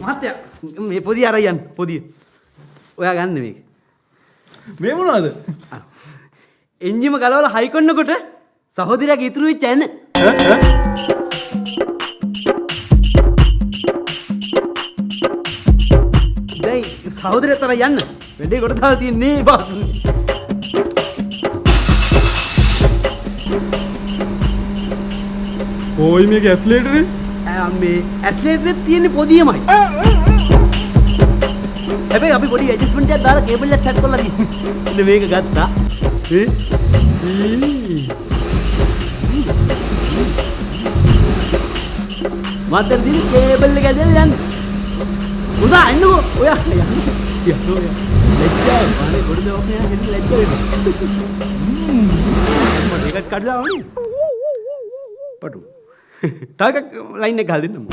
මහත්තයා මේ පොදිය අරන් යන්න පොදිය. ඔයා ගන්න මේක. මේ මොනවද? එන්ජිම ගලවලා හයි කරනකොට සහෝදරයාගේ ඉතුරු වෙච්ච ඇන. දැන් සහෝදරයා තර යන්න. වැඩේ කොට දාලා තියන්නේ බාසුනේ. කොයි මේක ඇස්ලේටරේ? මේ ඇස්ලේටරේ තියෙන පොදියමයි. හැබැයි අපි පොඩි ඇඩ්ජස්ට්මන්ට් එකක් දාලා කේබල් එක සෙට් කරලා තියෙනවා. ඉතින් මේක ගත්තා. මාතර දින කේබල් එක ඇදලා යන්න. උදා එන්නකෝ. ඔයා යන්න. යන්න. ලැජ්ජා. අනේ පොඩි දවස් මෙයා හෙන්න ලැජ්ජා වෙනවා. මට එකක් කඩලා ආවනේ. පටු. තාක ලයින් එක ගහලා දෙන්නම.